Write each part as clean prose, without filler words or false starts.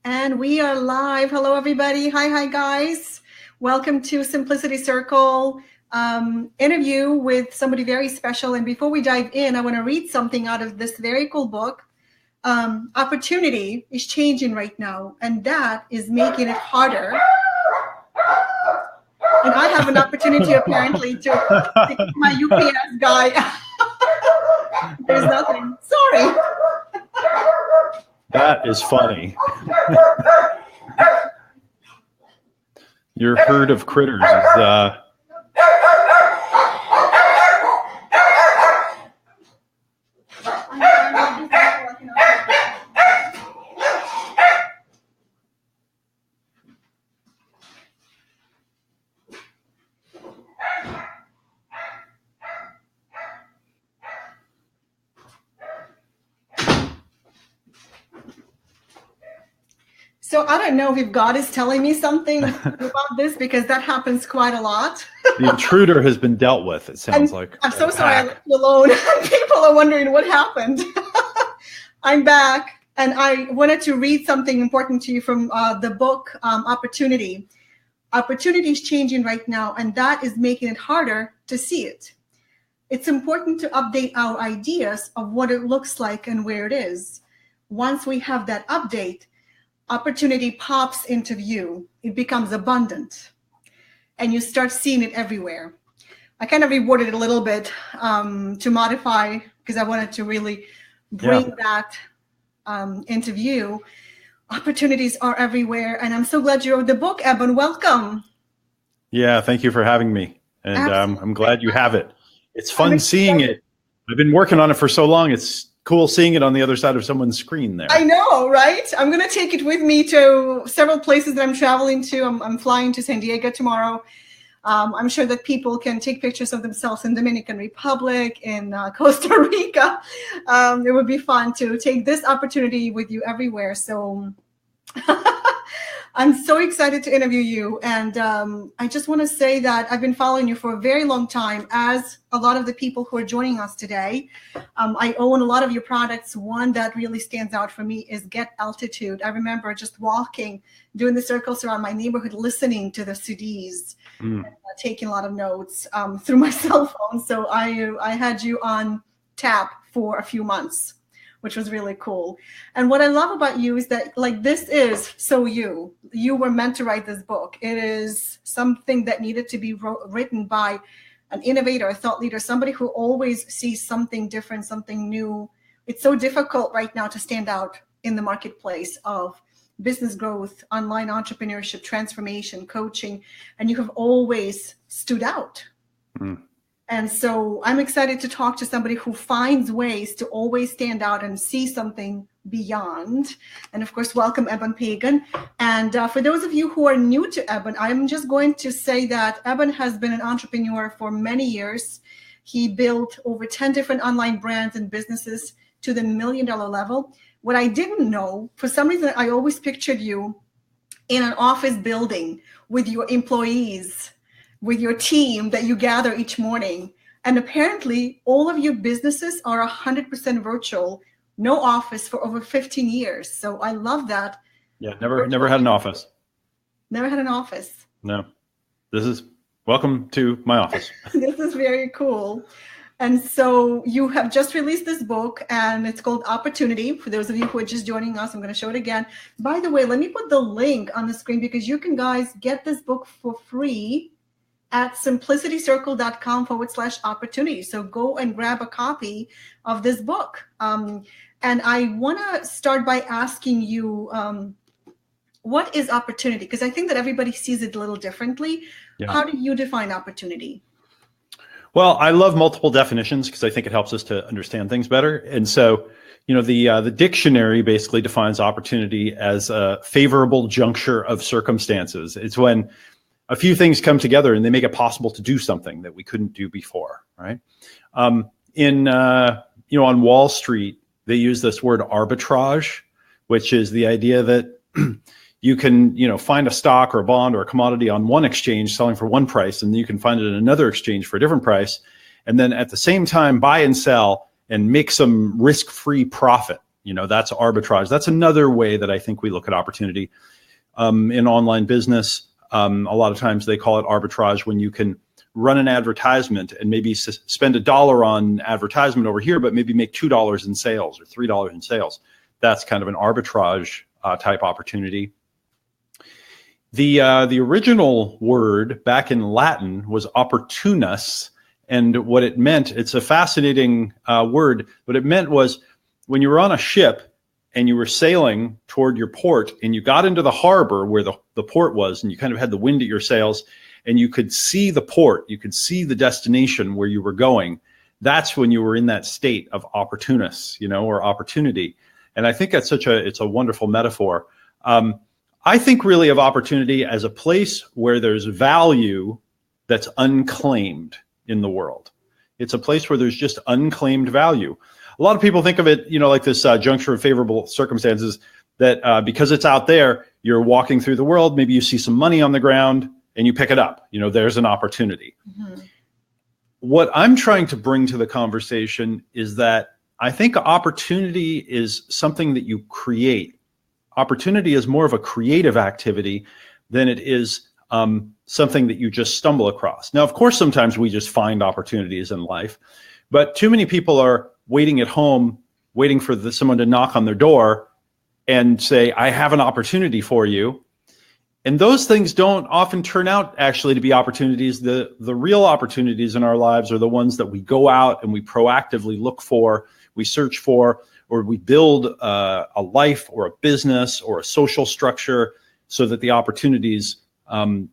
And we are live. Hello, everybody. Hi, guys. Welcome to Simplicity Circle interview with somebody very special. And before we dive in, I want to read something out of this very cool book. Opportunity is changing right now, and that is making it harder. And I have an opportunity apparently to keep my UPS guy. There's nothing. Sorry. That is funny. Your herd of critters is So I don't know if God is telling me something about this, because that happens quite a lot. The intruder has been dealt with, it sounds like. I'm so sorry I left you alone. People are wondering what happened. I'm back, and I wanted to read something important to you from the book, Opportunity. Opportunity is changing right now, and that is making it harder to see it. It's important to update our ideas of what it looks like and where it is. Once we have that update, opportunity pops into view. It becomes abundant, and you start seeing it everywhere. I kind of reworded it a little bit to modify, because I wanted to really bring that into view. Opportunities are everywhere, and I'm so glad you wrote the book, Eben. Welcome. Yeah, thank you for having me, and I'm glad you have it. It's fun seeing it. I've been working on it for so long. It's cool seeing it on the other side of someone's screen there. I know, right? I'm going to take it with me to several places that I'm traveling to. I'm flying to San Diego tomorrow. I'm sure that people can take pictures of themselves in Dominican Republic, in Costa Rica. It would be fun to take this opportunity with you everywhere. So I'm so excited to interview you. And I just want to say that I've been following you for a very long time, as a lot of the people who are joining us today. I own a lot of your products. One that really stands out for me is Get Altitude. I remember just walking, doing the circles around my neighborhood, listening to the CDs, taking a lot of notes through my cell phone. So I had you on tap for a few months, which was really cool. And what I love about you is that, like, this is so you were meant to write this book. It is something that needed to be written by an innovator, a thought leader, somebody who always sees something different, something new. It's so difficult right now to stand out in the marketplace of business growth, online entrepreneurship, transformation, coaching, and you have always stood out. And so I'm excited to talk to somebody who finds ways to always stand out and see something beyond. And of course, welcome, Eben Pagan. And for those of you who are new to Eben, I'm just going to say that Eben has been an entrepreneur for many years. He built over 10 different online brands and businesses to the $1 million level. What I didn't know, for some reason, I always pictured you in an office building with your employees, with your team that you gather each morning. And apparently all of your businesses are 100% virtual, no office, for over 15 years. So I love that. Yeah, never had an office. Never had an office. No. Welcome to my office. This is very cool. And so you have just released this book, and it's called Opportunity. For those of you who are just joining us, I'm going to show it again. By the way, let me put the link on the screen, because you can, guys, get this book for free at simplicitycircle.com/opportunity. So go and grab a copy of this book. And I want to start by asking you, what is opportunity? Because I think that everybody sees it a little differently. Yeah. How do you define opportunity? Well, I love multiple definitions because I think it helps us to understand things better. And so, the dictionary basically defines opportunity as a favorable juncture of circumstances. It's when a few things come together and they make it possible to do something that we couldn't do before, right? On Wall Street, they use this word arbitrage, which is the idea that you can, find a stock or a bond or a commodity on one exchange selling for one price, and you can find it in another exchange for a different price, and then at the same time buy and sell and make some risk-free profit That's arbitrage. That's another way that I think we look at opportunity. In online business, a lot of times they call it arbitrage when you can run an advertisement and maybe spend $1 on advertisement over here, but maybe make $2 in sales or $3 in sales. That's kind of an arbitrage type opportunity. The original word back in Latin was opportunus, and what it meant, it's a fascinating word. What it meant was when you were on a ship and you were sailing toward your port and you got into the harbor where the port was, and you kind of had the wind at your sails and you could see the port, you could see the destination where you were going. That's when you were in that state of opportunus, or opportunity. And I think it's a wonderful metaphor. I think really of opportunity as a place where there's value that's unclaimed in the world. It's a place where there's just unclaimed value. A lot of people think of it, like this juncture of favorable circumstances, that because it's out there, you're walking through the world, maybe you see some money on the ground and you pick it up. There's an opportunity. Mm-hmm. What I'm trying to bring to the conversation is that I think opportunity is something that you create. Opportunity is more of a creative activity than it is something that you just stumble across. Now, of course, sometimes we just find opportunities in life, but too many people are waiting at home, waiting for someone to knock on their door and say, I have an opportunity for you. And those things don't often turn out actually to be opportunities. The real opportunities in our lives are the ones that we go out and we proactively look for, we search for, or we build a life or a business or a social structure so that the opportunities,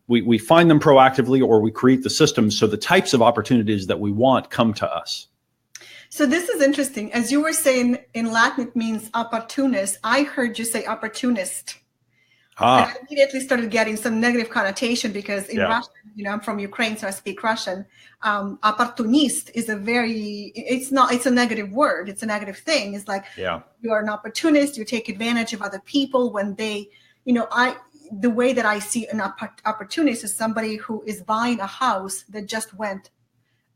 we find them proactively, or we create the systems so the types of opportunities that we want come to us. So this is interesting. As you were saying, in Latin, it means opportunist. I heard you say opportunist. And I immediately started getting some negative connotation because in Russian, I'm from Ukraine, so I speak Russian. Opportunist is it's a negative word. It's a negative thing. It's like you are an opportunist. You take advantage of other people when they, the way that I see an opportunist is somebody who is buying a house that just went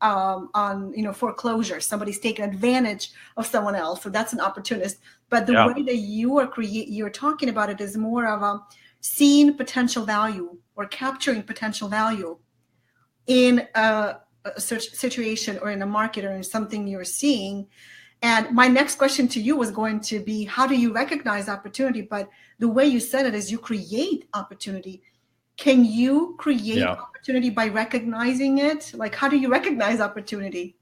on foreclosure. Somebody's taking advantage of someone else, so that's an opportunist. But the way that you're talking about it is more of a seeing potential value or capturing potential value in a situation or in a market or in something you're seeing. And my next question to you was going to be, how do you recognize opportunity? But the way you said it is you create opportunity. Can you create opportunity by recognizing it? Like, how do you recognize opportunity?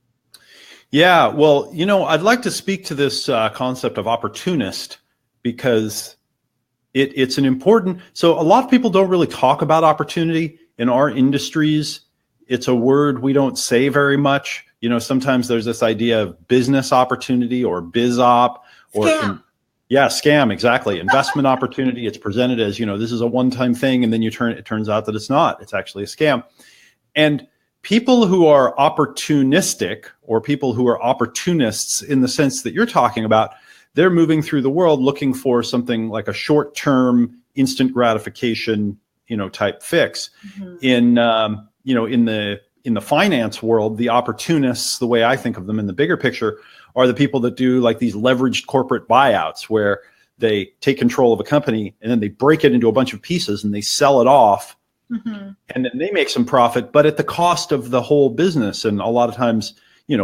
Yeah, well, I'd like to speak to this concept of opportunist because it's an important. So a lot of people don't really talk about opportunity in our industries. It's a word we don't say very much. Sometimes there's this idea of business opportunity or biz op or scam. Scam, exactly. Investment opportunity. It's presented as, this is a one-time thing, and then it turns out that it's not. It's actually a scam. And people who are opportunistic, or people who are opportunists in the sense that you're talking about, they're moving through the world looking for something like a short-term, instant gratification, type fix. Mm-hmm. In the finance world, the opportunists, the way I think of them in the bigger picture, are the people that do like these leveraged corporate buyouts where they take control of a company and then they break it into a bunch of pieces and they sell it off. Mm-hmm. And then they make some profit, but at the cost of the whole business. And a lot of times,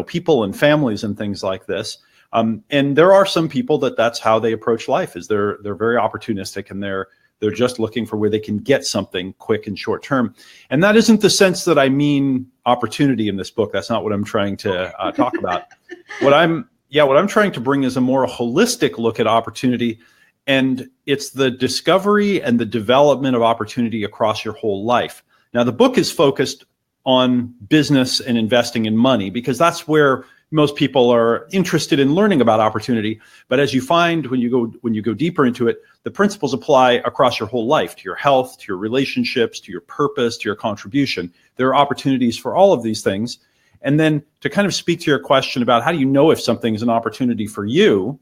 people and families and things like this. And there are some people that's how they approach life, is they're very opportunistic, and they're just looking for where they can get something quick and short term. And that isn't the sense that I mean opportunity in this book. That's not what I'm trying to talk about. What I'm trying to bring is a more holistic look at opportunity. And it's the discovery and the development of opportunity across your whole life. Now, the book is focused on business and investing in money because that's where most people are interested in learning about opportunity. But as you find when you go deeper into it, the principles apply across your whole life, to your health, to your relationships, to your purpose, to your contribution. There are opportunities for all of these things. And then to kind of speak to your question about how do you know if something is an opportunity for you,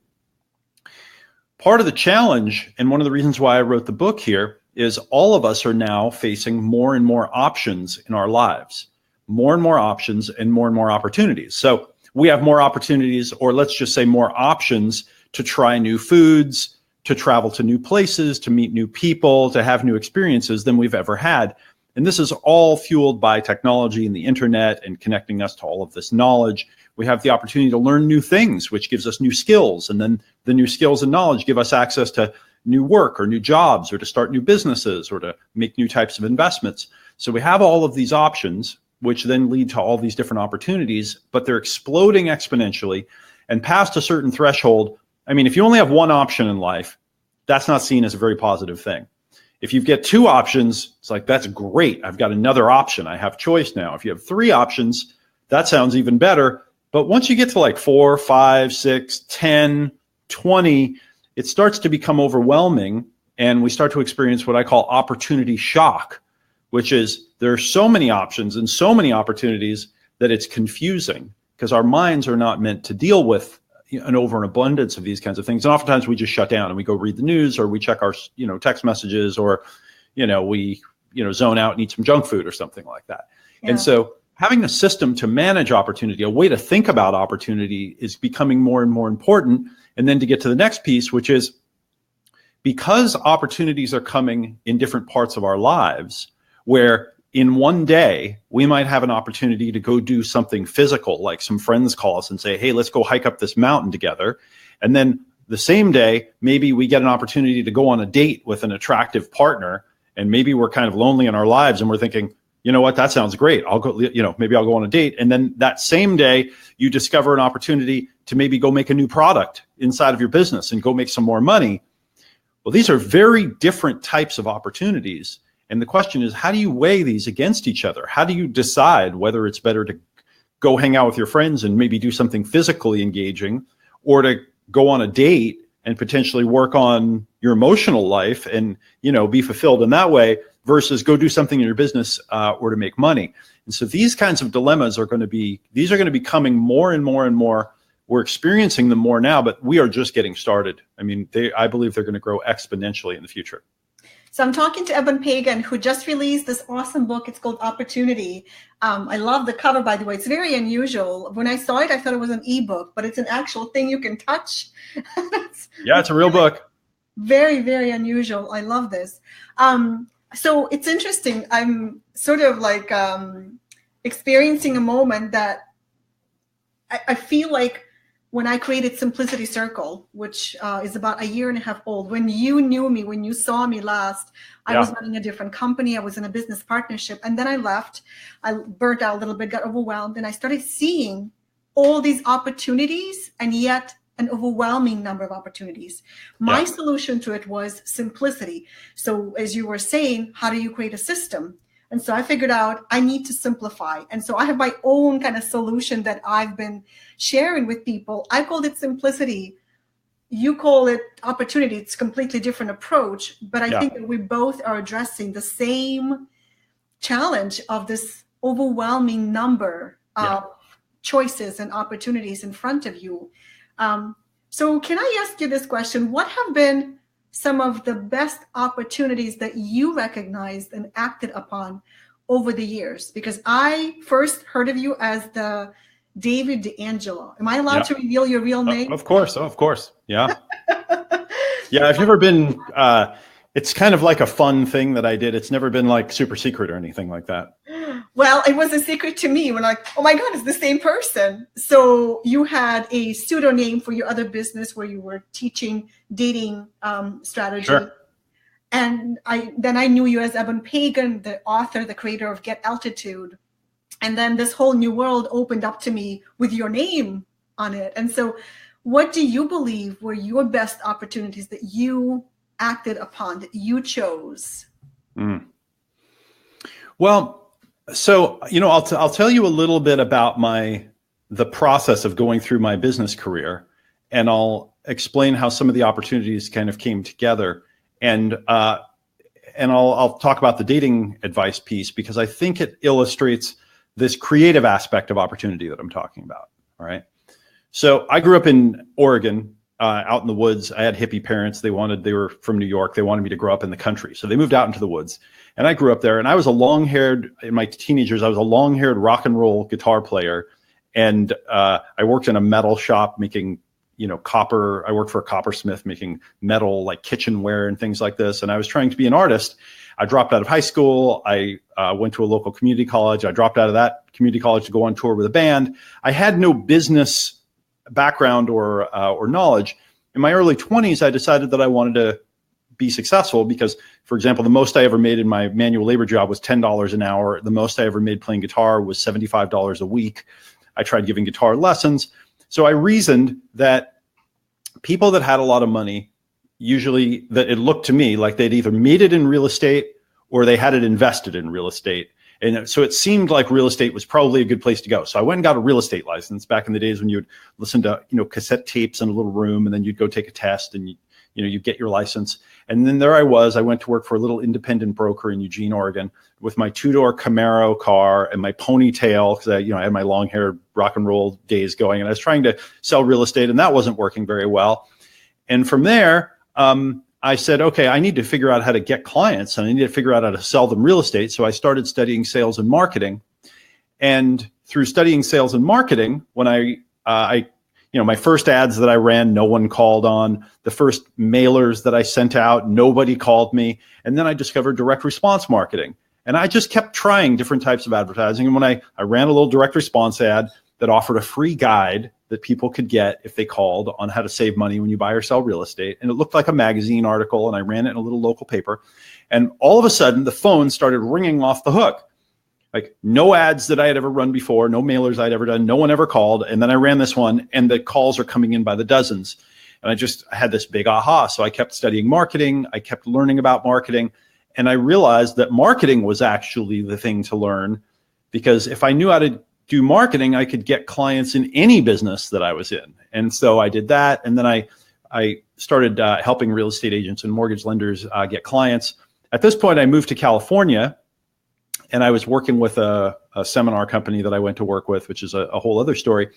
part of the challenge, and one of the reasons why I wrote the book here, is all of us are now facing more and more options in our lives, more and more options and more opportunities. So we have more opportunities, or let's just say more options, to try new foods, to travel to new places, to meet new people, to have new experiences than we've ever had. And this is all fueled by technology and the internet and connecting us to all of this knowledge. We have the opportunity to learn new things, which gives us new skills. And then the new skills and knowledge give us access to new work or new jobs or to start new businesses or to make new types of investments. So we have all of these options, which then lead to all these different opportunities, but they're exploding exponentially. And past a certain threshold, I mean, if you only have one option in life, that's not seen as a very positive thing. If you get two options, it's like, that's great. I've got another option. I have choice now. If you have three options, that sounds even better. But once you get to like 4, 5, 6, 10, 20, it starts to become overwhelming. And we start to experience what I call opportunity shock, which is there are so many options and so many opportunities that it's confusing because our minds are not meant to deal with an overabundance of these kinds of things. And oftentimes we just shut down and we go read the news or we check our, text messages or, we, zone out and eat some junk food or something like that. Yeah. And so having a system to manage opportunity, a way to think about opportunity is becoming more and more important. And then to get to the next piece, which is because opportunities are coming in different parts of our lives, where in one day, we might have an opportunity to go do something physical, like some friends call us and say, hey, let's go hike up this mountain together. And then the same day, maybe we get an opportunity to go on a date with an attractive partner. And maybe we're kind of lonely in our lives and we're thinking, you know what, that sounds great. I'll go, maybe I'll go on a date. And then that same day, you discover an opportunity to maybe go make a new product inside of your business and go make some more money. Well, these are very different types of opportunities. And the question is, how do you weigh these against each other? How do you decide whether it's better to go hang out with your friends and maybe do something physically engaging or to go on a date and potentially work on your emotional life and, be fulfilled in that way versus go do something in your business or to make money? And so these kinds of dilemmas are going to be coming more and more and more. We're experiencing them more now, but we are just getting started. I mean, I believe they're going to grow exponentially in the future. So I'm talking to Eben Pagan, who just released this awesome book. It's called Opportunity. I love the cover, by the way. It's very unusual. When I saw it, I thought it was an ebook, but it's an actual thing you can touch. Yeah, it's a real book. Very, very unusual. I love this. So it's interesting. I'm sort of like experiencing a moment that I feel like when I created Simplicity Circle, which is about a year and a half old, when you knew me, when you saw me last, I was running a different company. I was in a business partnership. And then I left. I burnt out a little bit, got overwhelmed. And I started seeing all these opportunities and yet an overwhelming number of opportunities. My solution to it was simplicity. So as you were saying, how do you create a system? And so I figured out I need to simplify. And so I have my own kind of solution that I've been sharing with people. I called it simplicity. You call it opportunity. It's a completely different approach. But I think that we both are addressing the same challenge of this overwhelming number of choices and opportunities in front of you. So can I ask you this question? What have been some of the best opportunities that you recognized and acted upon over the years? Because I first heard of you as the David D'Angelo. Am I allowed to reveal your real name? Of course. Yeah. Yeah. I've never been, it's kind of like a fun thing that I did. It's never been like super secret or anything like that. Well, it was a secret to me. When like, oh my God, it's the same person. So you had a pseudonym for your other business where you were teaching dating strategy. Sure. And I knew you as Eben Pagan, the author, the creator of Get Altitude. And then this whole new world opened up to me with your name on it. And so what do you believe were your best opportunities that you acted upon, that you chose? Well, so, I'll tell you a little bit about the process of going through my business career, and I'll explain how some of the opportunities kind of came together. And I'll talk about the dating advice piece because I think it illustrates this creative aspect of opportunity that I'm talking about. All right. So I grew up in Oregon, out in the woods. I had hippie parents. They were from New York. They wanted me to grow up in the country. So they moved out into the woods and I grew up there, and I was in my teenagers, I was a long-haired rock and roll guitar player. And I worked in a metal shop making copper. I worked for a coppersmith making metal, like kitchenware and things like this. And I was trying to be an artist. I dropped out of high school. I went to a local community college. I dropped out of that community college to go on tour with a band. I had no business background or knowledge. In my early 20s, I decided that I wanted to be successful because, for example, the most I ever made in my manual labor job was $10 an hour. The most I ever made playing guitar was $75 a week. I tried giving guitar lessons. So I reasoned that people that had a lot of money, usually that it looked to me like they'd either made it in real estate or they had it invested in real estate. And so it seemed like real estate was probably a good place to go. So I went and got a real estate license back in the days when you would listen to, cassette tapes in a little room, and then you'd go take a test and you get your license. And then there I was. I went to work for a little independent broker in Eugene, Oregon, with my two-door Camaro car and my ponytail, because I had my long-haired rock and roll days going, and I was trying to sell real estate, and that wasn't working very well. And from there, I said, okay, I need to figure out how to get clients, and I need to figure out how to sell them real estate. So I started studying sales and marketing. And through studying sales and marketing, when my first ads that I ran, no one called on. The first mailers that I sent out, nobody called me. And then I discovered direct response marketing. And I just kept trying different types of advertising. And when I ran a little direct response ad that offered a free guide that people could get if they called on how to save money when you buy or sell real estate. And it looked like a magazine article, and I ran it in a little local paper. And all of a sudden, the phone started ringing off the hook. Like no ads that I had ever run before, no mailers I'd ever done, no one ever called. And then I ran this one, and the calls are coming in by the dozens. And I had this big aha. So I kept studying marketing. I kept learning about marketing. And I realized that marketing was actually the thing to learn, because if I knew how to do marketing, I could get clients in any business that I was in. And so I did that. And then I started helping real estate agents and mortgage lenders get clients. At this point, I moved to California, and I was working with a seminar company that I went to work with, which is a whole other story.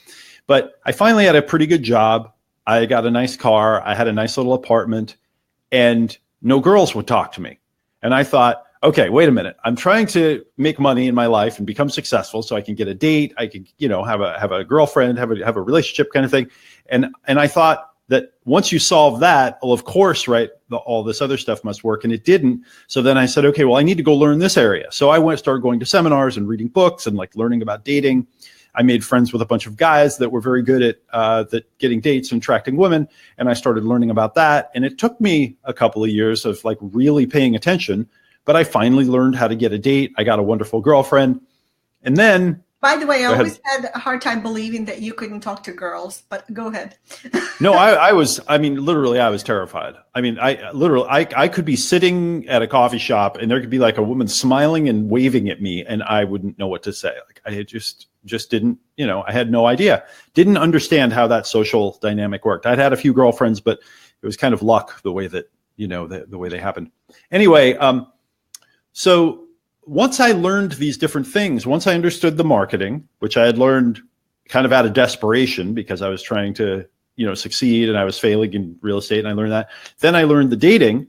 But I finally had a pretty good job. I got a nice car. I had a nice little apartment, and no girls would talk to me. And I thought, okay, wait a minute. I'm trying to make money in my life and become successful so I can get a date. I could, have a girlfriend, have a relationship kind of thing. And I thought that once you solve that, well, of course, right, all this other stuff must work. And it didn't. So then I said, okay, well, I need to go learn this area. So I started going to seminars and reading books and learning about dating. I made friends with a bunch of guys that were very good at getting dates and attracting women. And I started learning about that. And it took me a couple of years of really paying attention. But I finally learned how to get a date. I got a wonderful girlfriend. And then... By the way, I always had a hard time believing that you couldn't talk to girls, but go ahead. No, I was terrified. I could be sitting at a coffee shop and there could be a woman smiling and waving at me and I wouldn't know what to say. I just didn't, I had no idea. Didn't understand how that social dynamic worked. I'd had a few girlfriends, but it was kind of luck the way that, the way they happened. Anyway, so once I learned these different things, once I understood the marketing, which I had learned kind of out of desperation because I was trying to, succeed and I was failing in real estate, and I learned that. Then I learned the dating,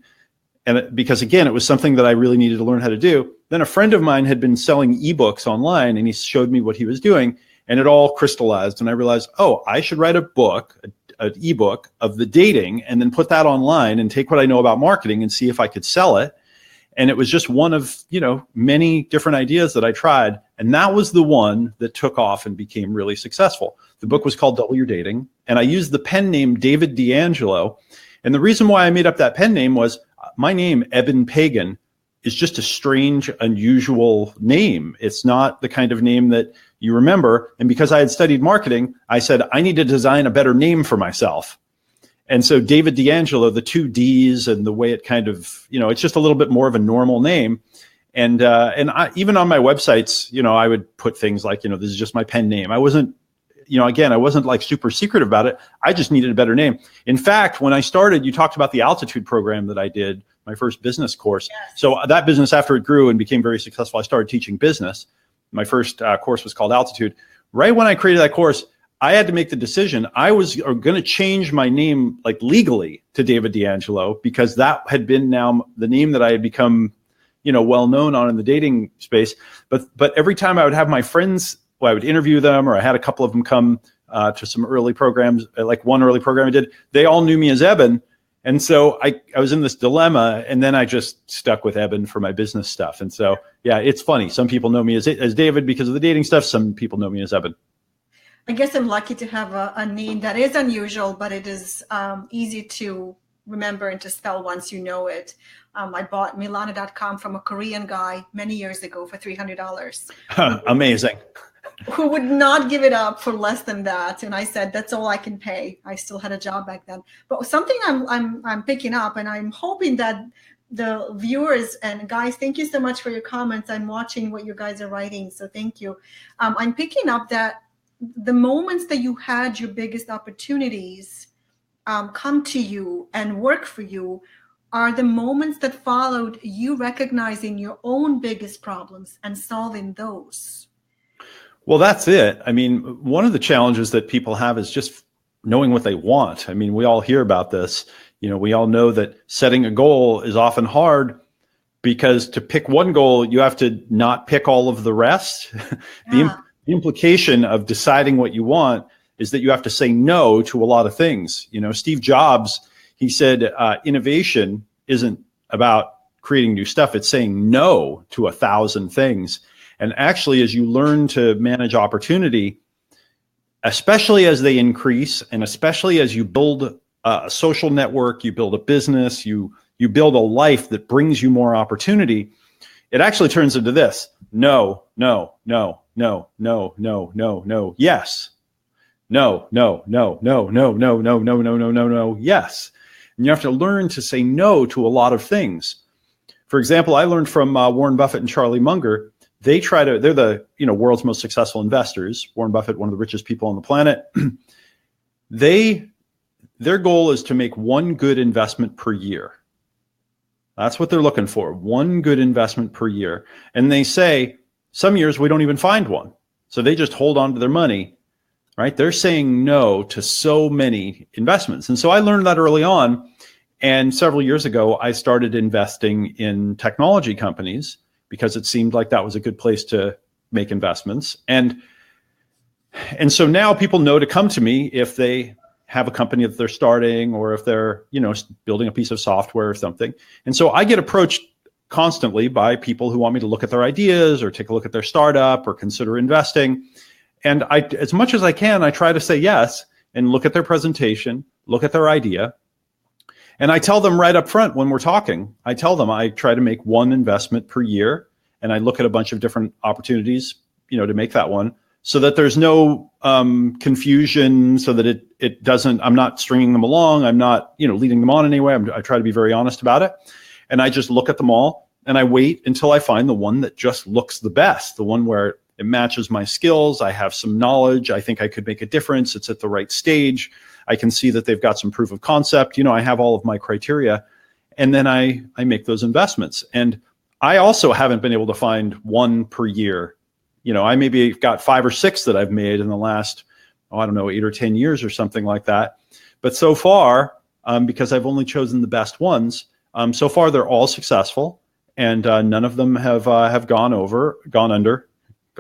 and because again, it was something that I really needed to learn how to do. Then a friend of mine had been selling ebooks online, and he showed me what he was doing, and it all crystallized. And I realized, oh, I should write a book, an ebook of the dating, and then put that online and take what I know about marketing and see if I could sell it. And it was just one of, many different ideas that I tried. And that was the one that took off and became really successful. The book was called Double Your Dating. And I used the pen name David D'Angelo. And the reason why I made up that pen name was my name, Eben Pagan, is just a strange, unusual name. It's not the kind of name that you remember. And because I had studied marketing, I said, I need to design a better name for myself. And so David D'Angelo, the two D's and the way it kind of, it's just a little bit more of a normal name. And I, even on my websites, I would put things like, this is just my pen name. I wasn't, I wasn't super secretive about it. I just needed a better name. In fact, when I started, you talked about the altitude program that I did, my first business course. Yes. So that business, after it grew and became very successful, I started teaching business. My first course was called Altitude. Right when I created that course, I had to make the decision. I was going to change my name legally to David D'Angelo, because that had been now the name that I had become, well known on in the dating space. But every time I would have my friends, I would interview them, or I had a couple of them come to some early programs, like one early program I did. They all knew me as Eben. And so I was in this dilemma, and then I just stuck with Eben for my business stuff. And so, yeah, it's funny. Some people know me as David because of the dating stuff. Some people know me as Eben. I guess I'm lucky to have a name that is unusual, but it is easy to remember and to spell once you know it. I bought Milana.com from a Korean guy many years ago for $300. Amazing. Who would not give it up for less than that. And I said, that's all I can pay. I still had a job back then. But something I'm picking up, and I'm hoping that the viewers and guys, thank you so much for your comments. I'm watching what you guys are writing, so thank you. I'm picking up that the moments that you had your biggest opportunities come to you and work for you are the moments that followed you recognizing your own biggest problems and solving those. Well, that's it. I mean, one of the challenges that people have is just knowing what they want. I mean, we all hear about this. You know, we all know that setting a goal is often hard because to pick one goal, you have to not pick all of the rest. Yeah. The implication of deciding what you want is that you have to say no to a lot of things. You know, Steve Jobs, he said, innovation isn't about creating new stuff. It's saying no to 1,000 things. And actually, as you learn to manage opportunity, especially as they increase, and especially as you build a social network, you build a business, you build a life that brings you more opportunity, it actually turns into this: no, no, no, no, no, no, no, no, yes. No, no, no, no, no, no, no, no, no, no, no, no, yes. And you have to learn to say no to a lot of things. For example, I learned from Warren Buffett and Charlie Munger. They're the world's most successful investors. Warren Buffett, one of the richest people on the planet. Their goal is to make one good investment per year. That's what they're looking for, one good investment per year. And they say some years we don't even find one. So they just hold on to their money, right? They're saying no to so many investments. And so I learned that early on. And several years ago, I started investing in technology companies because it seemed like that was a good place to make investments. And so now people know to come to me if they have a company that they're starting or if they're, building a piece of software or something. And so I get approached constantly by people who want me to look at their ideas or take a look at their startup or consider investing. And as much as I can, I try to say yes and look at their presentation, look at their idea. And I tell them right up front when we're talking, I tell them I try to make one investment per year, and I look at a bunch of different opportunities, to make that one, so that there's no confusion, so that it doesn't, I'm not stringing them along, I'm not, leading them on anyway. I try to be very honest about it. And I just look at them all, and I wait until I find the one that just looks the best, the one where it matches my skills, I have some knowledge, I think I could make a difference, it's at the right stage, I can see that they've got some proof of concept, I have all of my criteria, and then I make those investments. And I also haven't been able to find one per year. I maybe got 5 or 6 that I've made in the last, 8 or 10 years or something like that. But so far, because I've only chosen the best ones, so far they're all successful, and none of them have gone under.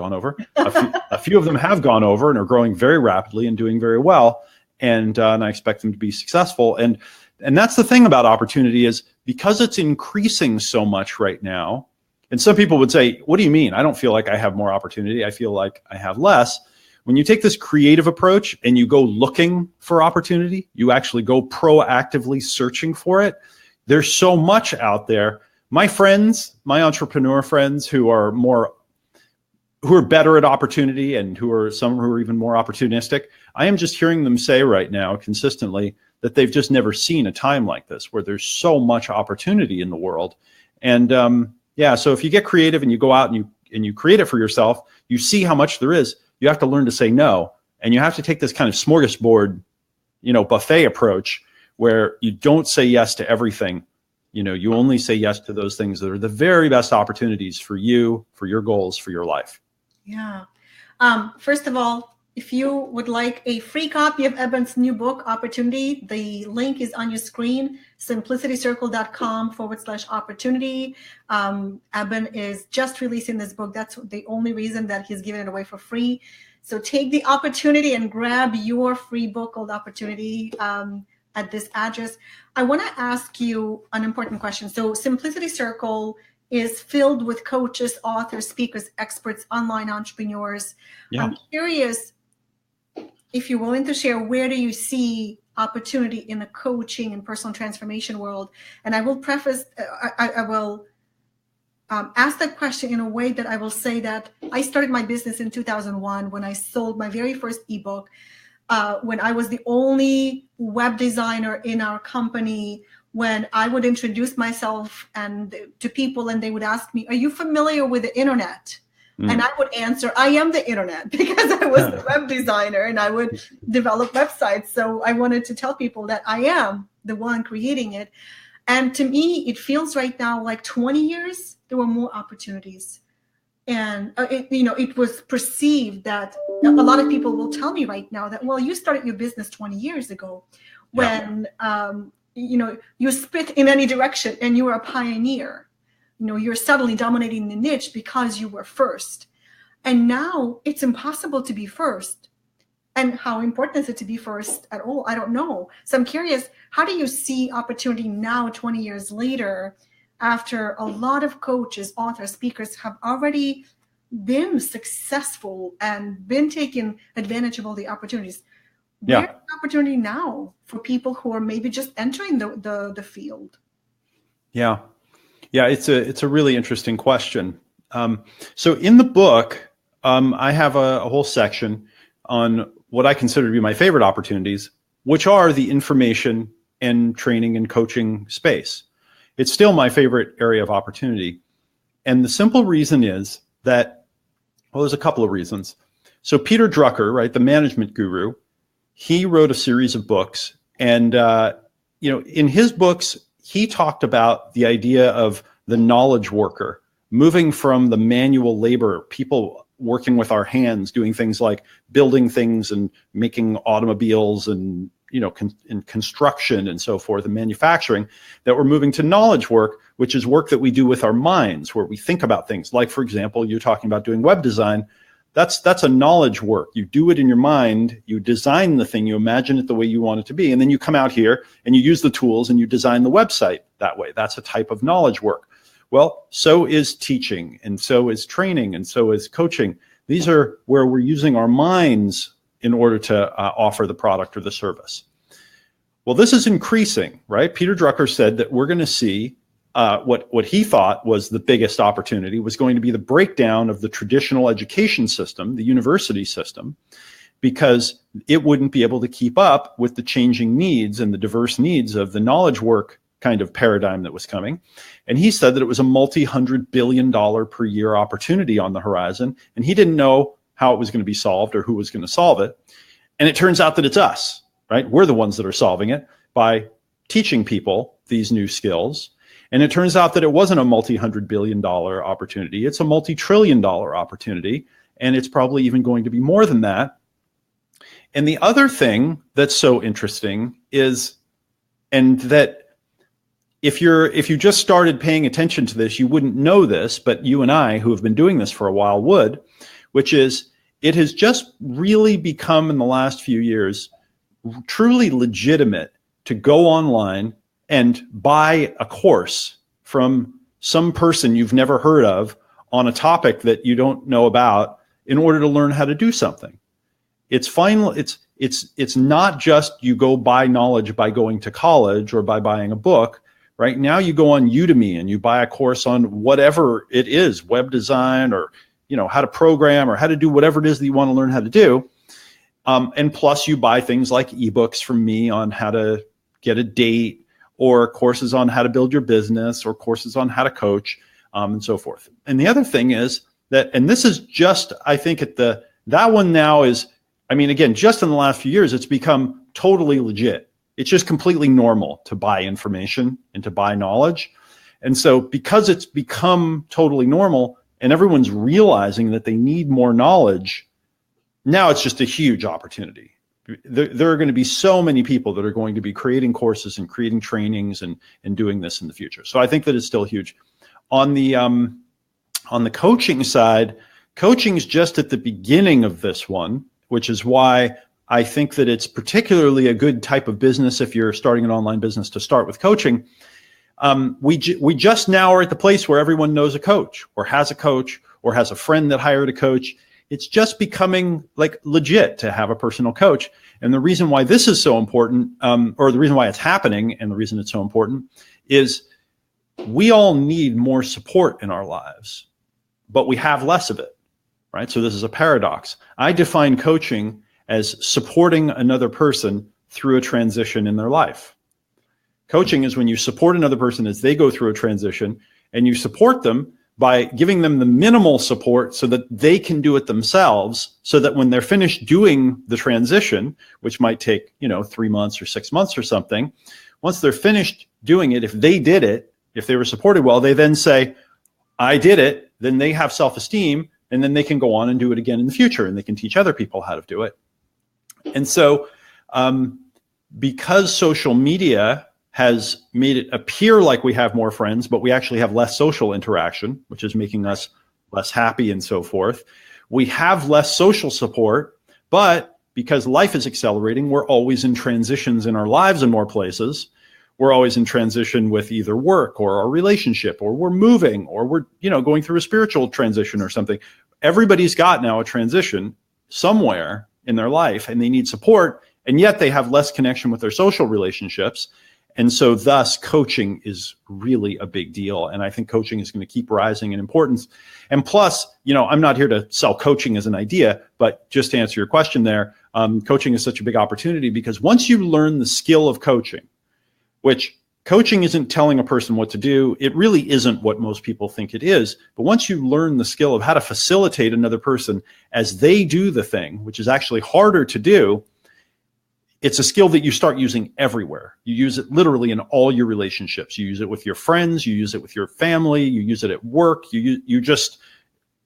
A few of them have gone over and are growing very rapidly and doing very well. And I expect them to be successful. And that's the thing about opportunity is because it's increasing so much right now. And some people would say, what do you mean? I don't feel like I have more opportunity. I feel like I have less. When you take this creative approach and you go looking for opportunity, you actually go proactively searching for it. There's so much out there. My friends, my entrepreneur friends who are better at opportunity and some who are even more opportunistic, I am just hearing them say right now consistently that they've just never seen a time like this where there's so much opportunity in the world. And so if you get creative and you go out and you create it for yourself, you see how much there is. You have to learn to say no, and you have to take this kind of smorgasbord, buffet approach where you don't say yes to everything. You only say yes to those things that are the very best opportunities for you, for your goals, for your life. Yeah. First of all, if you would like a free copy of Eben's new book, Opportunity, the link is on your screen, simplicitycircle.com/opportunity. Eben is just releasing this book. That's the only reason that he's giving it away for free. So take the opportunity and grab your free book called Opportunity at this address. I want to ask you an important question. So Simplicity Circle is filled with coaches, authors, speakers, experts, online entrepreneurs. Yeah. I'm curious if you're willing to share, where do you see opportunity in the coaching and personal transformation world? And I will preface, I will ask that question in a way that I will say that I started my business in 2001 when I sold my very first ebook, when I was the only web designer in our company, when I would introduce myself and to people and they would ask me, are you familiar with the internet? And I would answer, I am the internet, because I was the web designer and I would develop websites. So I wanted to tell people that I am the one creating it. And to me, it feels right now like 20 years, there were more opportunities. And, it was perceived that a lot of people will tell me right now that, well, you started your business 20 years ago when, you spit in any direction and you were a pioneer. You're suddenly dominating the niche because you were first. And now it's impossible to be first. And how important is it to be first at all? I don't know. So I'm curious, how do you see opportunity now, 20 years later, after a lot of coaches, authors, speakers have already been successful and been taking advantage of all the opportunities? Yeah. Where's the opportunity now for people who are maybe just entering the field? Yeah. Yeah, it's a really interesting question. So in the book, I have a whole section on what I consider to be my favorite opportunities, which are the information and training and coaching space. It's still my favorite area of opportunity. And the simple reason is that, well, there's a couple of reasons. So Peter Drucker, right, the management guru, he wrote a series of books. And, in his books, he talked about the idea of the knowledge worker, moving from the manual labor, people working with our hands, doing things like building things and making automobiles and, in construction and so forth, and manufacturing, that we're moving to knowledge work, which is work that we do with our minds, where we think about things. Like, for example, you're talking about doing web design. That's a knowledge work. You do it in your mind, you design the thing, you imagine it the way you want it to be, and then you come out here and you use the tools and you design the website that way. That's a type of knowledge work. Well, so is teaching, and so is training, and so is coaching. These are where we're using our minds in order to offer the product or the service. Well, this is increasing, right? Peter Drucker said that we're going to see what he thought was the biggest opportunity was going to be the breakdown of the traditional education system, the university system, because it wouldn't be able to keep up with the changing needs and the diverse needs of the knowledge work kind of paradigm that was coming. And he said that it was a multi-$100 billion per year opportunity on the horizon, and he didn't know how it was going to be solved or who was going to solve it. And it turns out that it's us, right? We're the ones that are solving it by teaching people these new skills. And it turns out that it wasn't a multi-$100 billion opportunity. It's a multi-trillion dollar opportunity. And it's probably even going to be more than that. And the other thing that's so interesting is, and that if you just started paying attention to this, you wouldn't know this, but you and I, who have been doing this for a while, would, which is it has just really become in the last few years truly legitimate to go online and buy a course from some person you've never heard of on a topic that you don't know about in order to learn how to do something. It's not just you go buy knowledge by going to college or by buying a book. Right now you go on Udemy and you buy a course on whatever it is, web design or how to program or how to do whatever it is that you want to learn how to do. And plus you buy things like ebooks from me on how to get a date, or courses on how to build your business, or courses on how to coach, and so forth. And the other thing is that, and this is just, I think that one now is, again, just in the last few years, it's become totally legit. It's just completely normal to buy information and to buy knowledge. And so because it's become totally normal and everyone's realizing that they need more knowledge, now it's just a huge opportunity. There are going to be so many people that are going to be creating courses and creating trainings and doing this in the future. So I think that it's still huge. On the coaching side, Coaching is just at the beginning of this one, which is why I think that it's particularly a good type of business if you're starting an online business to start with coaching. We just now are at the place where everyone knows a coach or has a friend that hired a coach. It's just becoming like legit to have a personal coach. And the reason why this is so important, or the reason why it's happening and the reason it's so important, is we all need more support in our lives, but we have less of it, right? So this is a paradox. I define coaching as supporting another person through a transition in their life. Coaching is when you support another person as they go through a transition, and you support them by giving them the minimal support so that they can do it themselves, so that when they're finished doing the transition, which might take, 3 months or 6 months or something, once they're finished doing it, if they did it, if they were supported well, they then say, I did it, then they have self-esteem, and then they can go on and do it again in the future, and they can teach other people how to do it. And so because social media has made it appear like we have more friends, but we actually have less social interaction, which is making us less happy and so forth. We have less social support, but because life is accelerating, we're always in transitions in our lives in more places. We're always in transition with either work or our relationship, or we're moving, or we're, going through a spiritual transition or something. Everybody's got now a transition somewhere in their life, and they need support, and yet they have less connection with their social relationships. And so thus coaching is really a big deal. And I think coaching is going to keep rising in importance. And plus, I'm not here to sell coaching as an idea, but just to answer your question there, coaching is such a big opportunity because once you learn the skill of coaching, which coaching isn't telling a person what to do, it really isn't what most people think it is. But once you learn the skill of how to facilitate another person as they do the thing, which is actually harder to do, it's a skill that you start using everywhere. You use it literally in all your relationships. You use it with your friends, you use it with your family, you use it at work,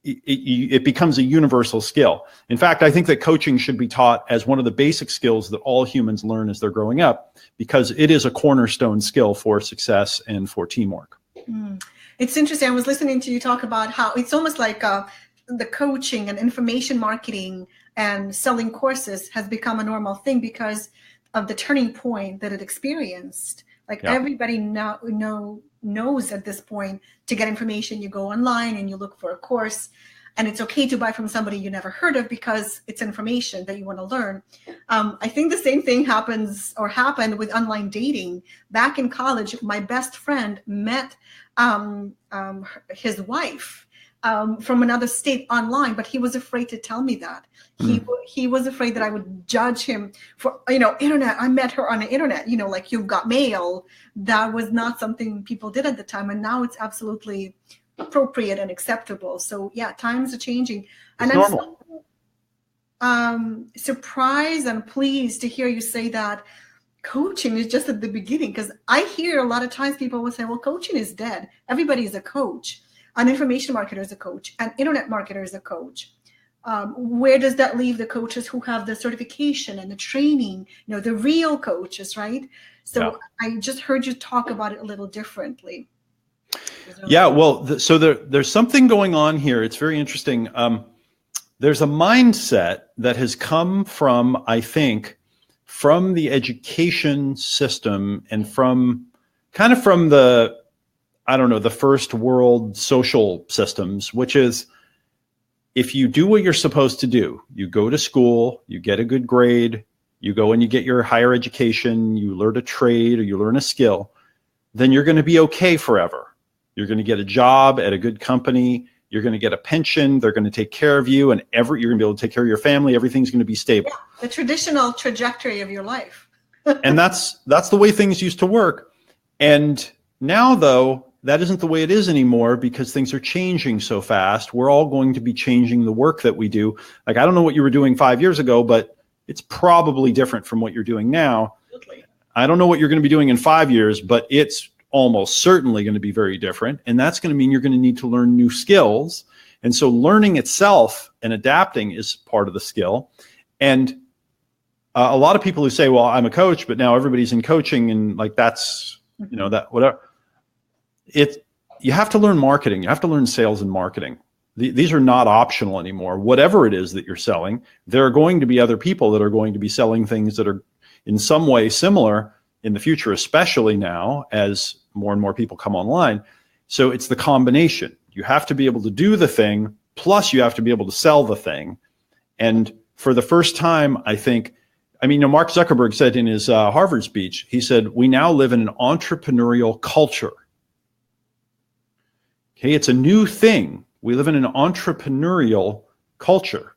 it becomes a universal skill. In fact, I think that coaching should be taught as one of the basic skills that all humans learn as they're growing up, because it is a cornerstone skill for success and for teamwork. It's interesting. I was listening to you talk about how it's almost like the coaching and information marketing and selling courses has become a normal thing because of the turning point that it experienced. Everybody now knows at this point, to get information, you go online and you look for a course, and it's okay to buy from somebody you never heard of because it's information that you want to learn. I think the same thing happened with online dating. Back in college, my best friend met his wife from another state online, but he was afraid to tell me that. He was afraid that I would judge him for, internet. I met her on the internet, like You've Got Mail. That was not something people did at the time. And now it's absolutely appropriate and acceptable. So yeah, times are changing. And I'm so surprised and pleased to hear you say that coaching is just at the beginning, because I hear a lot of times people will say, well, coaching is dead. Everybody is a coach. An information marketer is a coach. An internet marketer is a coach. Where does that leave the coaches who have the certification and the training, the real coaches, right? So yeah. I just heard you talk about it a little differently. Yeah, well, so there's something going on here. It's very interesting. There's a mindset that has come from, I think, from the education system and from the, the first world social systems, which is, if you do what you're supposed to do, you go to school, you get a good grade, you go and you get your higher education, you learn a trade or you learn a skill, then you're going to be okay forever. You're going to get a job at a good company, you're going to get a pension, they're going to take care of you, and you're going to be able to take care of your family, everything's going to be stable. Yeah, the traditional trajectory of your life. And that's the way things used to work. And now, though, that isn't the way it is anymore, because things are changing so fast. We're all going to be changing the work that we do. Like, I don't know what you were doing 5 years ago, but it's probably different from what you're doing now. Absolutely. I don't know what you're going to be doing in 5 years, but it's almost certainly going to be very different. And that's going to mean you're going to need to learn new skills. And so learning itself and adapting is part of the skill. And a lot of people who say, well, I'm a coach, but now everybody's in coaching, and like that's, that whatever. You have to learn marketing. You have to learn sales and marketing. These are not optional anymore. Whatever it is that you're selling, there are going to be other people that are going to be selling things that are in some way similar in the future, especially now as more and more people come online. So it's the combination. You have to be able to do the thing, plus you have to be able to sell the thing. And for the first time, I think, Mark Zuckerberg said in his Harvard speech, he said, we now live in an entrepreneurial culture. Okay, it's a new thing. We live in an entrepreneurial culture.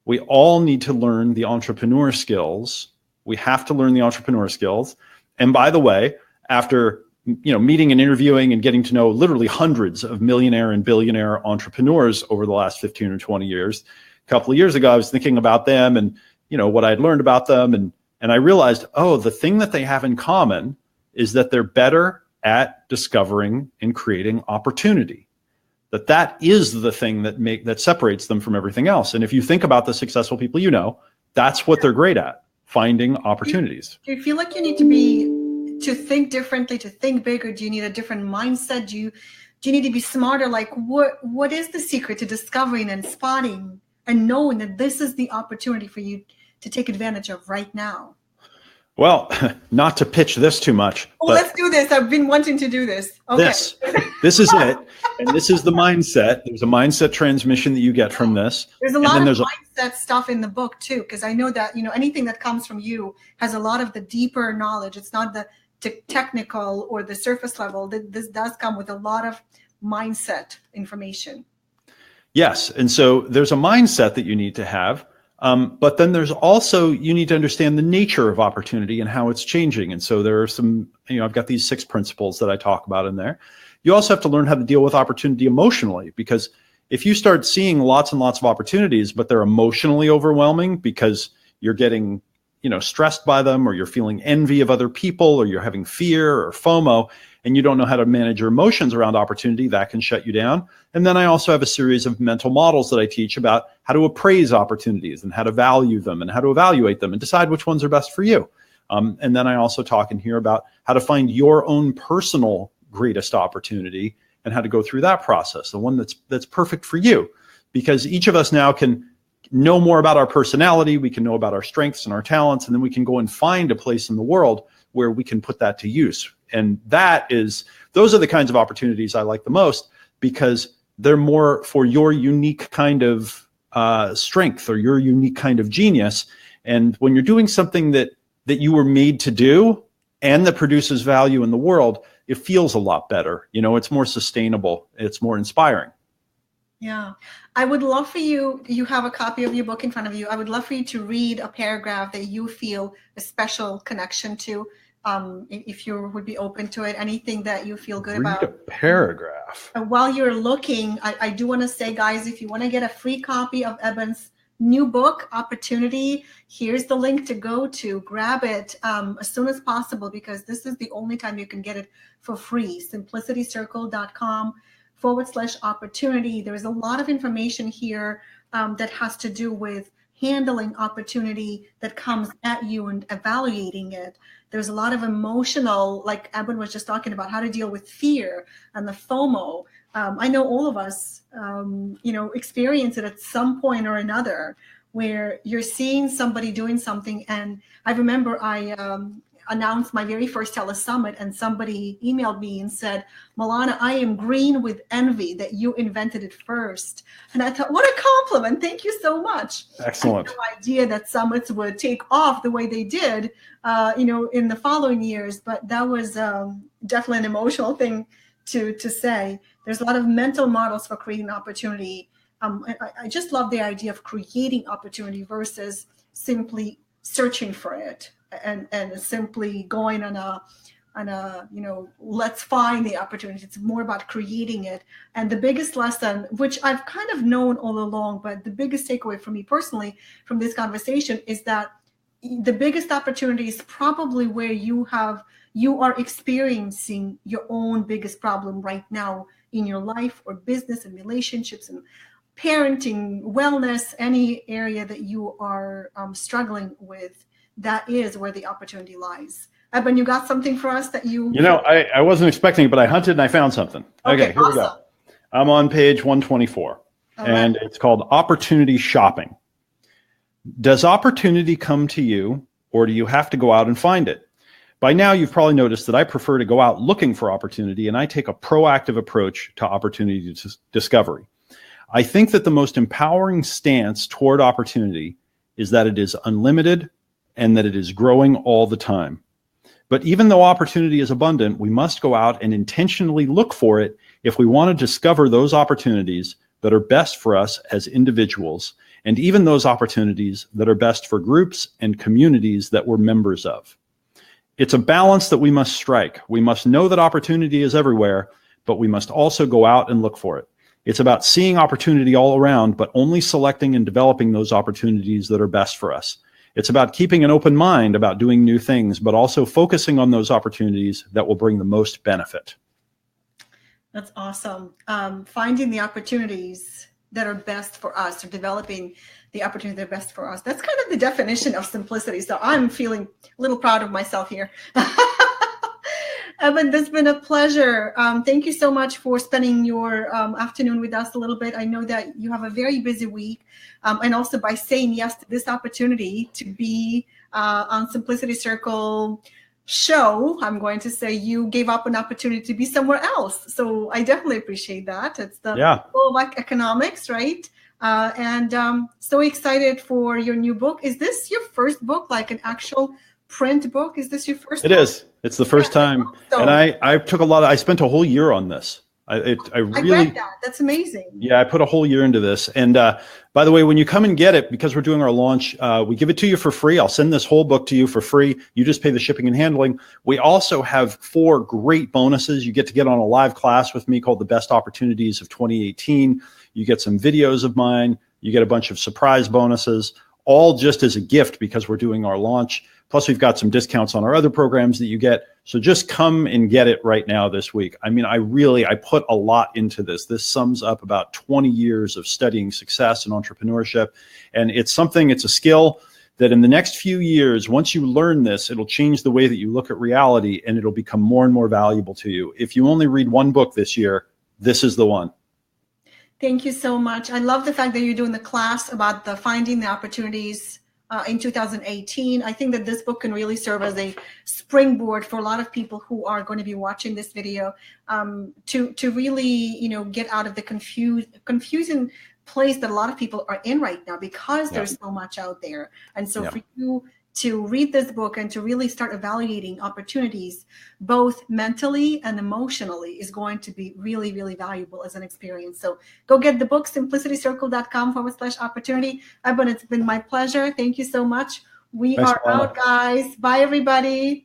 We all need to learn the entrepreneur skills. We have to learn the entrepreneur skills. And by the way, after meeting and interviewing and getting to know literally hundreds of millionaire and billionaire entrepreneurs over the last 15 or 20 years, a couple of years ago, I was thinking about them and what I'd learned about them. And I realized, the thing that they have in common is that they're better at discovering and creating opportunity. That is the thing that separates them from everything else. And if you think about the successful people that's what they're great at, finding opportunities. Do you feel like you need to think differently, to think bigger? Do you need a different mindset? Do you need to be smarter? Like what is the secret to discovering and spotting and knowing that this is the opportunity for you to take advantage of right now? Well, not to pitch this too much. Let's do this. I've been wanting to do this. Okay. This is it. And this is the mindset. There's a mindset transmission that you get from this. There's a lot of mindset stuff in the book too, because I know that, anything that comes from you has a lot of the deeper knowledge. It's not the technical or the surface level. This does come with a lot of mindset information. Yes. And so there's a mindset that you need to have. But then there's also, you need to understand the nature of opportunity and how it's changing. And so there are some, I've got these 6 principles that I talk about in there. You also have to learn how to deal with opportunity emotionally, because if you start seeing lots and lots of opportunities, but they're emotionally overwhelming because you're getting, stressed by them, or you're feeling envy of other people, or you're having fear or FOMO, and you don't know how to manage your emotions around opportunity, that can shut you down. And then I also have a series of mental models that I teach about how to appraise opportunities and how to value them and how to evaluate them and decide which ones are best for you. And then I also talk in here about how to find your own personal greatest opportunity and how to go through that process, the one that's perfect for you. Because each of us now can know more about our personality, we can know about our strengths and our talents, and then we can go and find a place in the world where we can put that to use. And those are the kinds of opportunities I like the most, because they're more for your unique kind of strength or your unique kind of genius. And when you're doing something that you were made to do and that produces value in the world, it feels a lot better. It's more sustainable. It's more inspiring. Yeah. I would love for you have a copy of your book in front of you. I would love for you to read a paragraph that you feel a special connection to. If you would be open to it, anything that you feel good about. Read a paragraph. While you're looking, I do want to say, guys, if you want to get a free copy of Eben's new book, Opportunity, here's the link to go to. Grab it as soon as possible, because this is the only time you can get it for free. simplicitycircle.com/opportunity. There's a lot of information here that has to do with handling opportunity that comes at you and evaluating it. There's a lot of emotional, like Eben was just talking about, how to deal with fear and the FOMO. I know all of us, experience it at some point or another, where you're seeing somebody doing something. And I remember I announced my very first telesummit, and somebody emailed me and said, Milana, I am green with envy that you invented it first. And I thought, what a compliment. Thank you so much. Excellent. I had no idea that summits would take off the way they did, in the following years. But that was definitely an emotional thing to say. There's a lot of mental models for creating opportunity. I just love the idea of creating opportunity versus simply searching for it. And simply going on a let's find the opportunity. It's more about creating it. And the biggest lesson, which I've kind of known all along, but the biggest takeaway for me personally from this conversation is that the biggest opportunity is probably where you are experiencing your own biggest problem right now in your life or business and relationships and parenting, wellness, any area that you are struggling with. That is where the opportunity lies. Eben, you got something for us that you... I wasn't expecting it, but I hunted and I found something. Okay, here we go. I'm on page 124. and it's called Opportunity Shopping. Does opportunity come to you, or do you have to go out and find it? By now, you've probably noticed that I prefer to go out looking for opportunity, and I take a proactive approach to opportunity discovery. I think that the most empowering stance toward opportunity is that it is unlimited and that it is growing all the time. But even though opportunity is abundant, we must go out and intentionally look for it if we want to discover those opportunities that are best for us as individuals, and even those opportunities that are best for groups and communities that we're members of. It's a balance that we must strike. We must know that opportunity is everywhere, but we must also go out and look for it. It's about seeing opportunity all around, but only selecting and developing those opportunities that are best for us. It's about keeping an open mind about doing new things, but also focusing on those opportunities that will bring the most benefit. That's awesome. Finding the opportunities that are best for us, or developing the opportunities that are best for us. That's kind of the definition of simplicity. So I'm feeling a little proud of myself here. Evan, this has been a pleasure. Thank you so much for spending your afternoon with us a little bit. I know that you have a very busy week, and also by saying yes to this opportunity to be on Simplicity Circle show, I'm going to say you gave up an opportunity to be somewhere else. So I definitely appreciate that. It's the whole like economics, right? And so excited for your new book. Is this your first book, like an actual print book? Is this your first book? It is. It's the first time. So, and I took I spent a whole year on this. I really read that. That's amazing. Yeah, I put a whole year into this. And by the way, when you come and get it, because we're doing our launch, we give it to you for free. I'll send this whole book to you for free. You just pay the shipping and handling. We also have 4 great bonuses. You get on a live class with me called The Best Opportunities of 2018. You get some videos of mine. You get a bunch of surprise bonuses, all just as a gift because we're doing our launch. Plus, we've got some discounts on our other programs that you get. So just come and get it right now this week. I mean, I put a lot into this. This sums up about 20 years of studying success and entrepreneurship. And it's a skill that in the next few years, once you learn this, it'll change the way that you look at reality, and it'll become more and more valuable to you. If you only read one book this year, this is the one. Thank you so much. I love the fact that you're doing the class about finding the opportunities in 2018. I think that this book can really serve as a springboard for a lot of people who are going to be watching this video to really, get out of the confusing place that a lot of people are in right now because there's so much out there. And so for you to read this book and to really start evaluating opportunities, both mentally and emotionally, is going to be really, really valuable as an experience. So go get the book, simplicitycircle.com/opportunity. Evan, it's been my pleasure. Thank you so much. We are out, guys. Bye, everybody.